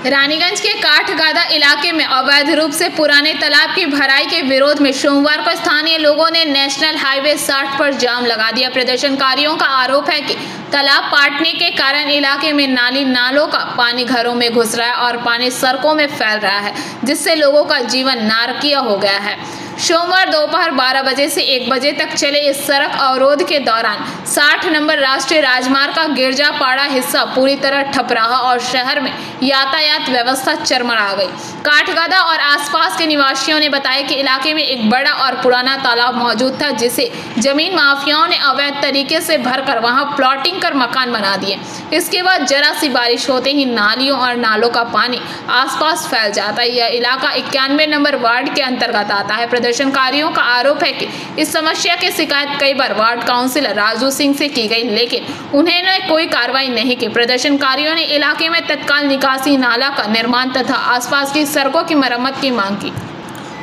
रानीगंज के काठगादा इलाके में अवैध रूप से पुराने तालाब की भराई के विरोध में सोमवार को स्थानीय लोगों ने नेशनल हाईवे 60 पर जाम लगा दिया। प्रदर्शनकारियों का आरोप है कि तालाब पाटने के कारण इलाके में नालों का पानी घरों में घुस रहा है और पानी सड़कों में फैल रहा है, जिससे लोगों का जीवन नारकीय हो गया है। सोमवार दोपहर 12 बजे से 1 बजे तक चले इस सड़क अवरोध के दौरान 60 नंबर राष्ट्रीय राजमार्ग का गिरजापाड़ा हिस्सा पूरी तरह ठप रहा और शहर में यातायात व्यवस्था चरमरा गई। काठगादा और आसपास के निवासियों ने बताया कि इलाके में एक बड़ा और पुराना तालाब मौजूद था, जिसे जमीन माफियाओं ने अवैध तरीके से भरकर वहां प्लॉटिंग कर मकान बना दिए। इसके बाद जरा सी बारिश होते ही नालियों और नालों का पानी आसपास फैल जाता है। यह इलाका 91 नंबर वार्ड के अंतर्गत आता है। प्रदर्शनकारियों का आरोप है कि इस समस्या की शिकायत कई बार वार्ड काउंसिलर राजू सिंह से की गई, लेकिन उन्होंने कोई कार्रवाई नहीं की। प्रदर्शनकारियों ने इलाके में तत्काल निकासी नाला का निर्माण तथा आसपास की सड़कों की मरम्मत की मांग की।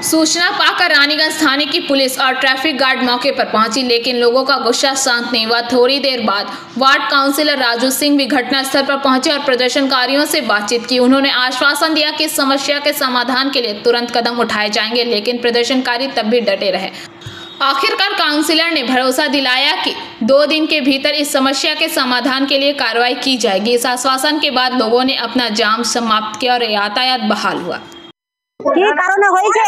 सूचना पाकर रानीगंज थाने की पुलिस और ट्रैफिक गार्ड मौके पर पहुंची, लेकिन लोगों का गुस्सा शांत नहीं हुआ। थोड़ी देर बाद वार्ड काउंसिलर राजू सिंह भी घटनास्थल पर पहुंचे और प्रदर्शनकारियों से बातचीत की। उन्होंने आश्वासन दिया कि समस्या के समाधान के लिए तुरंत कदम उठाए जाएंगे, लेकिन प्रदर्शनकारी तब भी डटे रहे। आखिरकार काउंसिलर ने भरोसा दिलाया कि 2 दिन के भीतर इस समस्या के समाधान के लिए कार्रवाई की जाएगी। इस आश्वासन के बाद लोगों ने अपना जाम समाप्त किया और यातायात बहाल हुआ। কি কারণে হয়েছে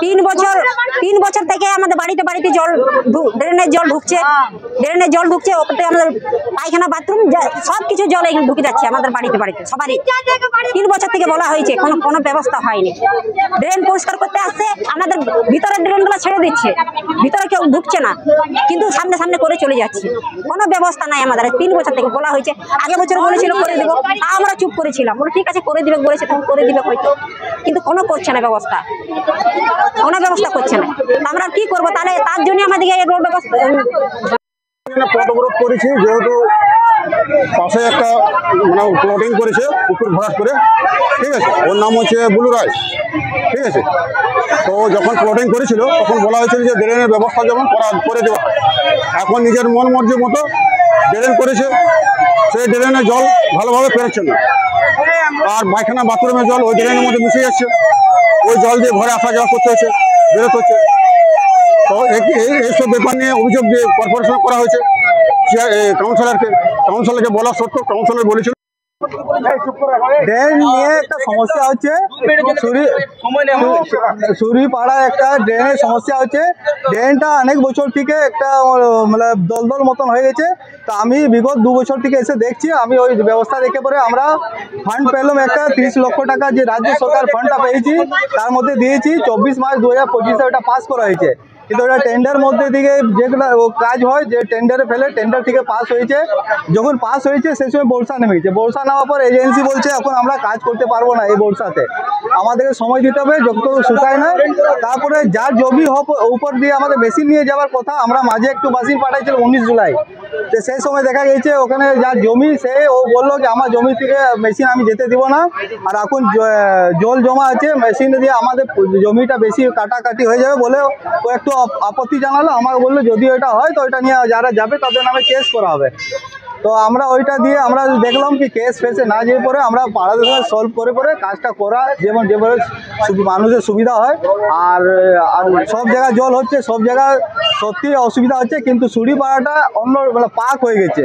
3 বছর থেকে আমাদের বাড়িতে জল ড্রেনের জল ঢুকছে ওতে আমাদের পায়খানা বাথরুম সবকিছু জল এখানে ঢুকে যাচ্ছে আমাদের বাড়িতে সবারই। 3 বছর থেকে বলা হয়েছে, কোনো ব্যবস্থা হয়নি। ড্রেন পরিষ্কার করতে আসছে, আমাদের ভিতরের ড্রেনগুলো ছেড়ে দিচ্ছে, ভিতরে কেউ ঢুকছে না, কিন্তু সামনে করে চলে যাচ্ছে। কোনো ব্যবস্থা নাই আমাদের। 3 বছর থেকে বলা হয়েছে, আগে বছর বলেছিল করে দেবো, আমরা চুপ করেছিলাম, ঠিক আছে করে দিবে বলেছে, তখন করে দিবে হয়তো, কিন্তু কোনো করছে না ব্যবস্থা, কোনো ব্যবস্থা করছে না। আমরা কি করবো তাহলে? তার জন্য আমাদেরকে রোড ব্যবস্থা পথ অবরোধ করেছি, যেহেতু পাশে একটা প্লটিং করেছে পুকুর ভরাট করে, ঠিক আছে, ওর নাম হচ্ছে বুলু রায়, ঠিক আছে। তো যখন প্লটিং করেছিল তখন বলা হয়েছিল যে ড্রেনের ব্যবস্থা যেমন করে দেওয়া হয়। এখন নিজের মন মর্জি মতো ড্রেন করেছে, সেই ড্রেনে জল ভালোভাবে পেরোচ্ছে না, আর পায়খানা বাথরুমের জল ওই ড্রেনের মধ্যে মিশে যাচ্ছে, ওই জল দিয়ে ঘরে আসা যাওয়া করতে হচ্ছে, বেরোতে হচ্ছে। তো এইসব ব্যাপার নিয়ে অভিযোগ দিয়ে কর্পোরেশন করা হয়েছে কাউন্সিলরকে বলা সত্ত্বেও কাউন্সিলর বলেছিল ড্রেন নিয়ে একটা সমস্যা হচ্ছে, সুরিপাড়া একটা ড্রেনের সমস্যা হচ্ছে। ড্রেনটা অনেক বছর থেকে একটা মানে দলদল মতন হয়ে গেছে। তো আমি বিগত 2 বছর থেকে এসে দেখছি, আমি ওই ব্যবস্থা দেখে পরে আমরা ফান্ড পেলাম একটা 30 লক্ষ টাকা, যে রাজ্য সরকার ফান্ডটা পেয়েছি তার মধ্যে দিয়েছি। 24 মার্চ 2025 ওটা পাস করা হয়েছে, কিন্তু ওটা টেন্ডার মধ্যে দিকে যেগুলো কাজ হয়, যে টেন্ডারে ফেলে টেন্ডার থেকে পাস হয়েছে। যখন পাস হয়েছে সেই সময় বর্ষা নেমেছে, বর্ষা নেওয়ার পর এজেন্সি বলছে এখন আমরা কাজ করতে পারবো না, এই বর্ষাতে আমাদেরকে সময় দিতে হবে যত শুকায় না। তারপরে যার জমি উপর দিয়ে আমাদের মেশিন নিয়ে যাওয়ার কথা, আমরা মাঝে একটু মেশিন পাঠাইছিল 19 জুলাই। তো সেই সময় দেখা গেছে ওখানে যার জমি ও বললো যে আমার জমি থেকে মেশিন আমি যেতে দিব না, আর এখন জল জমা আছে, মেশিন দিয়ে আমাদের জমিটা বেশি কাটাকাটি হয়ে যাবে বলে ও একটু আপত্তি জানালো। আমাকে বললো যদি ওইটা হয় তো ওইটা নিয়ে যারা যাবে তাদের নামে কেস করা হবে। তো আমরা ওইটা দিয়ে আমরা দেখলাম কি কেস ফেসে না যেয়ে পরে আমরা পাড়াদের সঙ্গে সলভ করে কাজটা করা, যেভাবে মানুষের সুবিধা হয়। আর সব জায়গায় জল হচ্ছে, সব জায়গায় সত্যি অসুবিধা হচ্ছে, কিন্তু সুরিপাড়াটা অন্য পার্ক হয়ে গেছে।